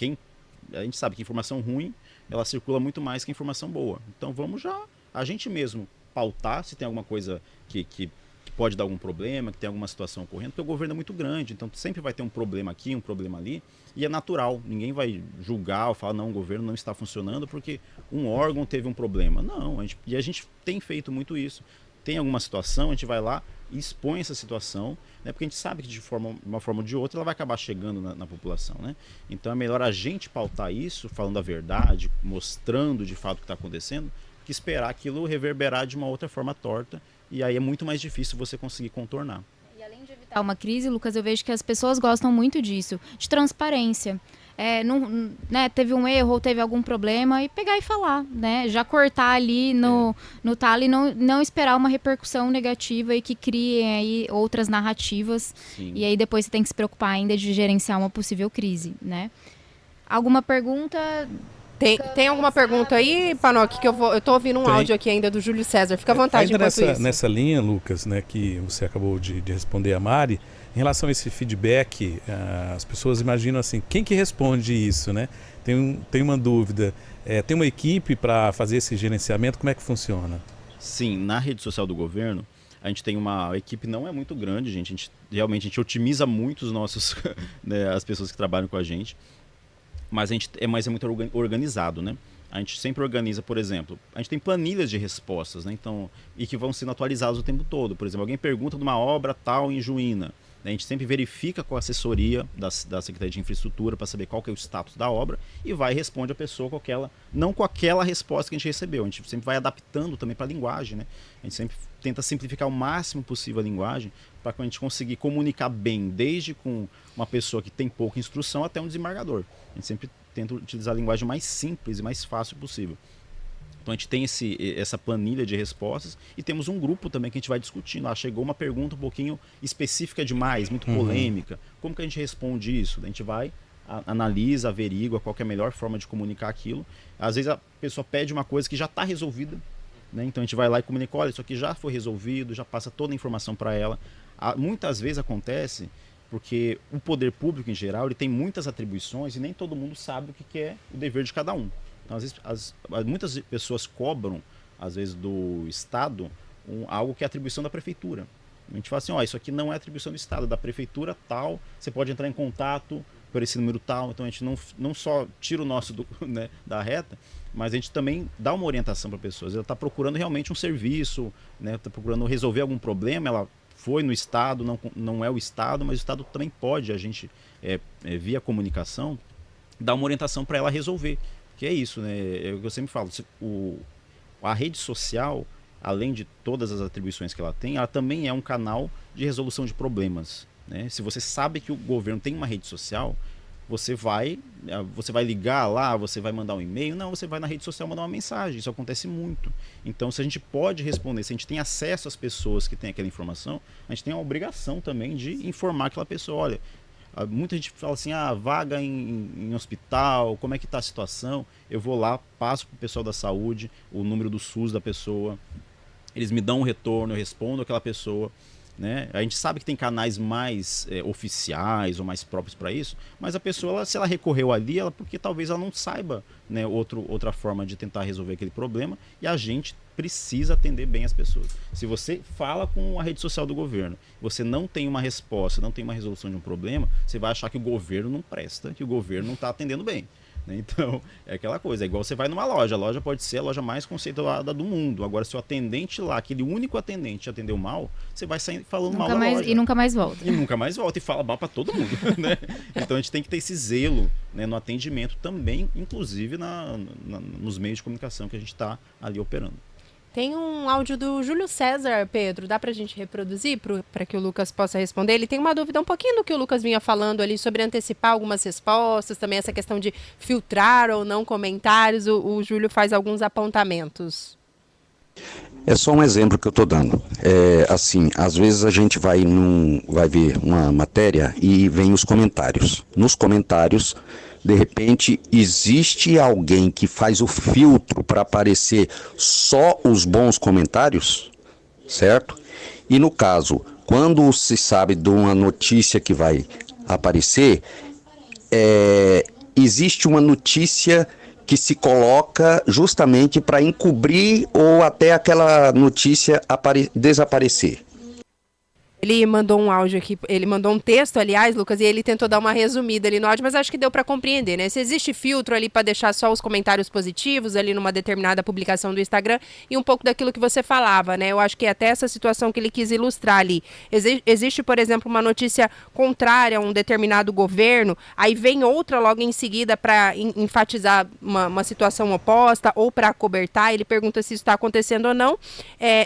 a gente sabe que informação ruim ela circula muito mais que informação boa. Então vamos já, a gente mesmo, pautar se tem alguma coisa que pode dar algum problema, que tem alguma situação ocorrendo, porque o governo é muito grande, então sempre vai ter um problema aqui, um problema ali, e é natural, ninguém vai julgar ou falar, não, o governo não está funcionando porque um órgão teve um problema. Não, a gente tem feito muito isso. Tem alguma situação, a gente vai lá e expõe essa situação, né, porque a gente sabe que de uma forma ou de outra ela vai acabar chegando na população, né? Então é melhor a gente pautar isso, falando a verdade, mostrando de fato o que está acontecendo, que esperar aquilo reverberar de uma outra forma torta e aí é muito mais difícil você conseguir contornar. E além de evitar uma crise, Lucas, eu vejo que as pessoas gostam muito disso, de transparência. Né, teve um erro ou teve algum problema e pegar e falar, né? Já cortar ali no talo e não esperar uma repercussão negativa e que criem aí outras narrativas. Sim. E aí depois você tem que se preocupar ainda de gerenciar uma possível crise, né? Alguma pergunta? Tem alguma pergunta aí, Panoc, que eu tô ouvindo um áudio aqui ainda do Júlio César. Fica à vontade ainda enquanto isso. Nessa linha, Lucas, né, que você acabou de responder a Mari, em relação a esse feedback, as pessoas imaginam assim, quem que responde isso, né? Tem uma dúvida, tem uma equipe para fazer esse gerenciamento, como é que funciona? Sim, na rede social do governo, a gente tem uma equipe, não é muito grande, gente, realmente a gente otimiza muito os nossos, né, as pessoas que trabalham com a gente, mas é muito organizado, né? A gente sempre organiza, por exemplo, a gente tem planilhas de respostas, né? Então, e que vão sendo atualizadas o tempo todo. Por exemplo, alguém pergunta de uma obra tal em Juína, né? A gente sempre verifica com a assessoria da Secretaria de Infraestrutura para saber qual que é o status da obra e vai e responde a pessoa não com aquela resposta que a gente recebeu. A gente sempre vai adaptando também para a linguagem, né? A gente sempre tenta simplificar o máximo possível a linguagem para que a gente conseguir comunicar bem, desde com uma pessoa que tem pouca instrução até um desembargador. A gente sempre tenta utilizar a linguagem mais simples e mais fácil possível. Então a gente tem essa planilha de respostas e temos um grupo também que a gente vai discutindo. Chegou uma pergunta um pouquinho específica demais, muito polêmica. Como que a gente responde isso? A gente vai, analisa, averigua qual que é a melhor forma de comunicar aquilo. Às vezes a pessoa pede uma coisa que já está resolvida, né? Então a gente vai lá e comunica, olha, isso aqui já foi resolvido, já passa toda a informação para ela. Muitas vezes acontece porque o poder público em geral ele tem muitas atribuições e nem todo mundo sabe o que é o dever de cada um. Então, às vezes, muitas pessoas cobram, às vezes, do Estado algo que é atribuição da prefeitura. A gente fala assim, isso aqui não é atribuição do Estado, é da prefeitura tal, você pode entrar em contato por esse número tal. Então a gente não só tira o nosso né, da reta, mas a gente também dá uma orientação para pessoas. Ela está procurando realmente um serviço, né, está procurando resolver algum problema, ela foi no Estado, não é o Estado, mas o Estado também pode, a gente, via comunicação, dar uma orientação para ela resolver. Que é isso, né? É o que eu sempre falo. A rede social, além de todas as atribuições que ela tem, ela também é um canal de resolução de problemas, né? Se você sabe que o governo tem uma rede social, você vai ligar lá, você vai mandar um e-mail, não, você vai na rede social mandar uma mensagem. Isso acontece muito. Então, se a gente pode responder, se a gente tem acesso às pessoas que têm aquela informação, a gente tem a obrigação também de informar aquela pessoa, olha, muita gente fala assim, vaga em hospital, como é que está a situação? Eu vou lá, passo para o pessoal da saúde, o número do SUS da pessoa, eles me dão um retorno, eu respondo aquela pessoa, né? A gente sabe que tem canais mais oficiais ou mais próprios para isso, mas a pessoa, se ela recorreu ali, porque talvez ela não saiba, né, outra forma de tentar resolver aquele problema, e a gente precisa atender bem as pessoas. Se você fala com a rede social do governo, você não tem uma resposta, não tem uma resolução de um problema, você vai achar que o governo não presta, que o governo não está atendendo bem. Então, é aquela coisa, é igual você vai numa loja, a loja pode ser a loja mais conceituada do mundo. Agora, se o atendente lá, aquele único atendente te atendeu mal, você vai sair falando mal da loja. E nunca mais volta. E nunca mais volta, e fala mal para todo mundo, né? Então a gente tem que ter esse zelo, né, no atendimento também, inclusive nos meios de comunicação que a gente está ali operando. Tem um áudio do Júlio César, Pedro, dá pra gente reproduzir para que o Lucas possa responder? Ele tem uma dúvida um pouquinho do que o Lucas vinha falando ali sobre antecipar algumas respostas, também essa questão de filtrar ou não comentários, o Júlio faz alguns apontamentos. É só um exemplo que eu estou dando. Assim, às vezes a gente vai ver uma matéria e vem os comentários. Nos comentários, de repente, existe alguém que faz o filtro para aparecer só os bons comentários, certo? E no caso, quando se sabe de uma notícia que vai aparecer, existe uma notícia que se coloca justamente para encobrir ou até aquela notícia desaparecer. Ele mandou um áudio aqui, ele mandou um texto, aliás, Lucas, e ele tentou dar uma resumida ali no áudio, mas acho que deu para compreender, né? Se existe filtro ali para deixar só os comentários positivos ali numa determinada publicação do Instagram e um pouco daquilo que você falava, né? Eu acho que é até essa situação que ele quis ilustrar ali. Existe, por exemplo, uma notícia contrária a um determinado governo, aí vem outra logo em seguida para enfatizar uma situação oposta ou para acobertar. Ele pergunta se isso está acontecendo ou não,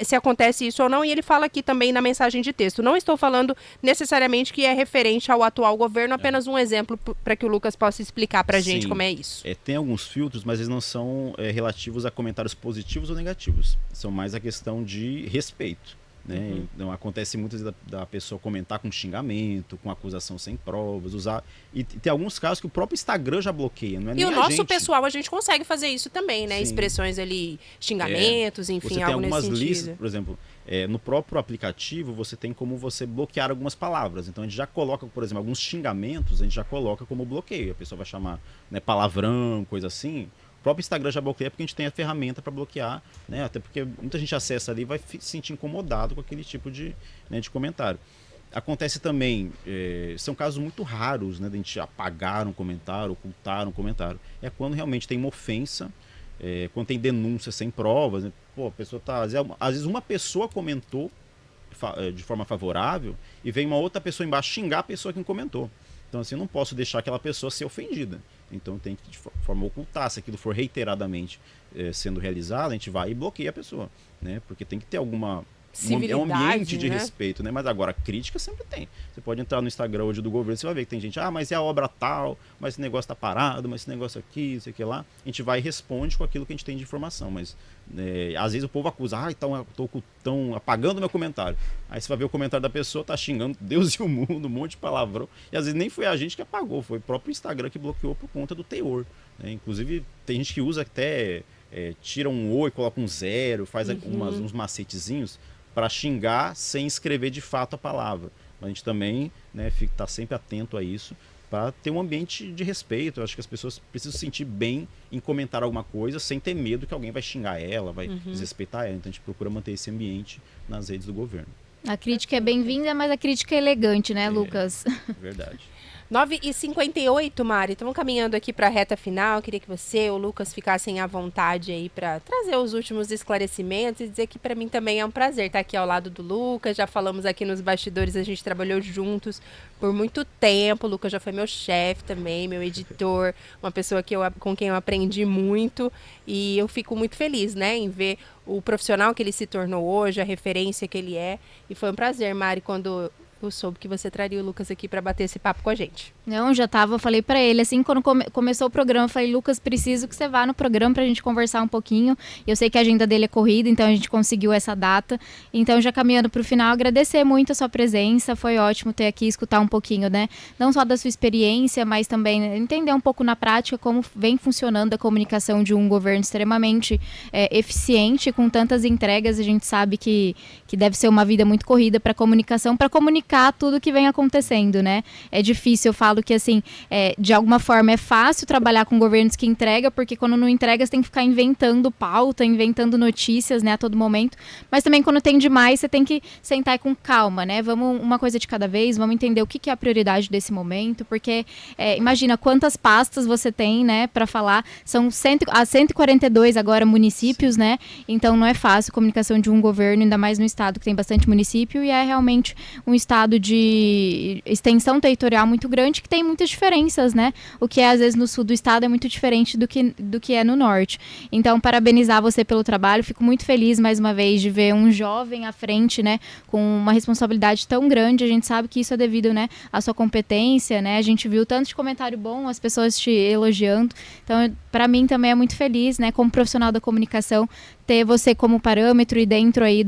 se acontece isso ou não, e ele fala aqui também na mensagem de texto. Não estou falando necessariamente que é referente ao atual governo, apenas um exemplo para que o Lucas possa explicar para a gente como é isso. Tem alguns filtros, mas eles não são relativos a comentários positivos ou negativos. São mais a questão de respeito. Né? Então acontece muitas vezes da pessoa comentar com xingamento, com acusação sem provas, usar. E tem alguns casos que o próprio Instagram já bloqueia, não é nem E o a nosso gente. pessoal, a gente consegue fazer isso também, né? Sim. Expressões ali, xingamentos, enfim, você tem algo algumas nesse sentido. listas, por exemplo, no próprio aplicativo você tem como você bloquear algumas palavras. Então a gente já coloca, por exemplo, alguns xingamentos, a gente já coloca como bloqueio. A pessoa vai chamar, né, palavrão, coisa assim. O próprio Instagram já bloqueia porque a gente tem a ferramenta para bloquear, né? Até porque muita gente acessa ali e vai se sentir incomodado com aquele tipo de comentário. Acontece também, são casos muito raros, né, de a gente apagar um comentário, ocultar um comentário. É quando realmente tem uma ofensa, quando tem denúncia sem provas, né? Pô, a pessoa tá, às vezes uma pessoa comentou de forma favorável e vem uma outra pessoa embaixo xingar a pessoa que comentou. Então, assim, eu não posso deixar aquela pessoa ser ofendida. Então, tem que, de forma ocultar, se aquilo for reiteradamente sendo realizado, a gente vai e bloqueia a pessoa, né? Porque tem que ter alguma... É um ambiente de respeito, né? Mas agora, crítica sempre tem. Você pode entrar no Instagram hoje do governo, você vai ver que tem gente, mas é a obra tal, mas esse negócio tá parado, mas esse negócio aqui, isso aqui lá. A gente vai e responde com aquilo que a gente tem de informação, mas às vezes o povo acusa, então estão apagando meu comentário. Aí você vai ver o comentário da pessoa, tá xingando Deus e o mundo, um monte de palavrão, e às vezes nem foi a gente que apagou, foi o próprio Instagram que bloqueou por conta do teor, né? Inclusive, tem gente que usa até, tira um O e coloca um 0, faz uns macetezinhos, para xingar sem escrever de fato a palavra. A gente também, né, tá sempre atento a isso para ter um ambiente de respeito. Eu acho que as pessoas precisam se sentir bem em comentar alguma coisa sem ter medo que alguém vai xingar ela, vai desrespeitar ela. Então a gente procura manter esse ambiente nas redes do governo. A crítica é bem-vinda, mas a crítica é elegante, né, Lucas? Verdade. 9h58, Mari, estamos caminhando aqui para a reta final. Queria que você e o Lucas ficassem à vontade aí para trazer os últimos esclarecimentos e dizer que para mim também é um prazer estar aqui ao lado do Lucas. Já falamos aqui nos bastidores, a gente trabalhou juntos por muito tempo. O Lucas já foi meu chefe também, meu editor, uma pessoa com quem eu aprendi muito, e eu fico muito feliz, né, em ver o profissional que ele se tornou hoje, a referência que ele é. E foi um prazer, Mari, quando eu soube que você traria o Lucas aqui para bater esse papo com a gente. Não, falei para ele, assim, quando começou o programa, eu falei, Lucas, preciso que você vá no programa pra gente conversar um pouquinho. Eu sei que a agenda dele é corrida, então a gente conseguiu essa data. Então, já caminhando pro final, agradecer muito a sua presença, foi ótimo ter aqui, escutar um pouquinho, né? Não só da sua experiência, mas também entender um pouco na prática como vem funcionando a comunicação de um governo extremamente eficiente, com tantas entregas. A gente sabe que deve ser uma vida muito corrida para comunicação, para comunicar tudo que vem acontecendo, né? É difícil, eu falo que, assim, de alguma forma é fácil trabalhar com governos que entregam, porque quando não entrega, você tem que ficar inventando pauta, inventando notícias, né, a todo momento. Mas também quando tem demais, você tem que sentar com calma, né? Vamos uma coisa de cada vez, vamos entender o que é a prioridade desse momento, porque imagina quantas pastas você tem, né, para falar. São 142 agora municípios, né? Então não é fácil a comunicação de um governo, ainda mais no estado que tem bastante município, e é realmente um estado de extensão territorial muito grande, que tem muitas diferenças, né? O que às vezes no sul do estado é muito diferente do que é no norte. Então, parabenizar você pelo trabalho, fico muito feliz mais uma vez de ver um jovem à frente, né, com uma responsabilidade tão grande. A gente sabe que isso é devido, né, à sua competência, né? A gente viu tanto de comentário bom, as pessoas te elogiando. Então, para mim também é muito feliz, né, como profissional da comunicação, ter você como parâmetro e dentro aí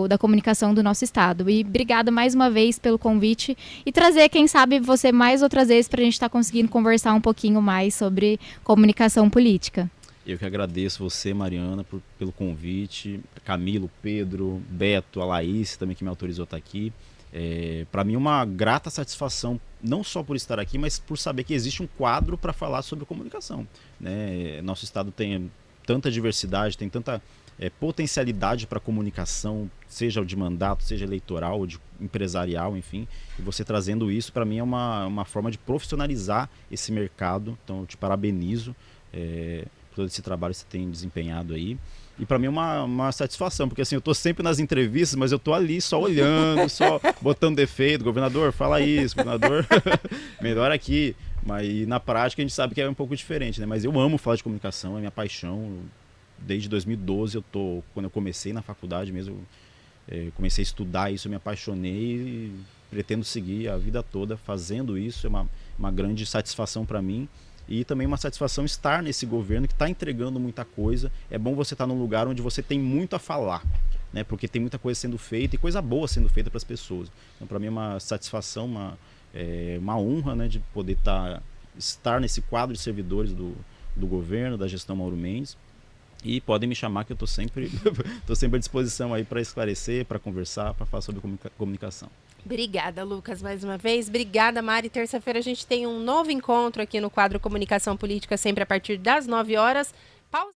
da comunicação do nosso estado. E obrigada mais uma vez pelo convite e trazer, quem sabe, você mais outras vezes para a gente estar conseguindo conversar um pouquinho mais sobre comunicação política. Eu que agradeço você, Mariana, pelo convite, Camilo, Pedro, Beto, a Laís também que me autorizou a estar aqui. Para mim é uma grata satisfação, não só por estar aqui, mas por saber que existe um quadro para falar sobre comunicação, né? Nosso estado tem tanta diversidade, tem tanta potencialidade para comunicação, seja de mandato, seja eleitoral, ou de empresarial, enfim. E você trazendo isso, para mim, é uma forma de profissionalizar esse mercado. Então, eu te parabenizo por todo esse trabalho que você tem desempenhado aí. E para mim é uma satisfação, porque assim, eu tô sempre nas entrevistas, mas eu tô ali só olhando, só botando defeito. Governador, fala isso, governador, melhor aqui. Mas na prática a gente sabe que é um pouco diferente, né? Mas eu amo falar de comunicação, é minha paixão. Desde 2012 quando eu comecei na faculdade mesmo, comecei a estudar isso, eu me apaixonei e pretendo seguir a vida toda fazendo isso. É uma grande satisfação para mim. E também uma satisfação estar nesse governo que está entregando muita coisa. É bom você estar num lugar onde você tem muito a falar, né? Porque tem muita coisa sendo feita e coisa boa sendo feita para as pessoas. Então, para mim é uma satisfação, uma honra, né, de poder estar nesse quadro de servidores do governo, da gestão Mauro Mendes. E podem me chamar que eu estou sempre à disposição aí para esclarecer, para conversar, para falar sobre comunicação. Obrigada, Lucas, mais uma vez. Obrigada, Mari. Terça-feira a gente tem um novo encontro aqui no quadro Comunicação Política, sempre a partir das 9 horas.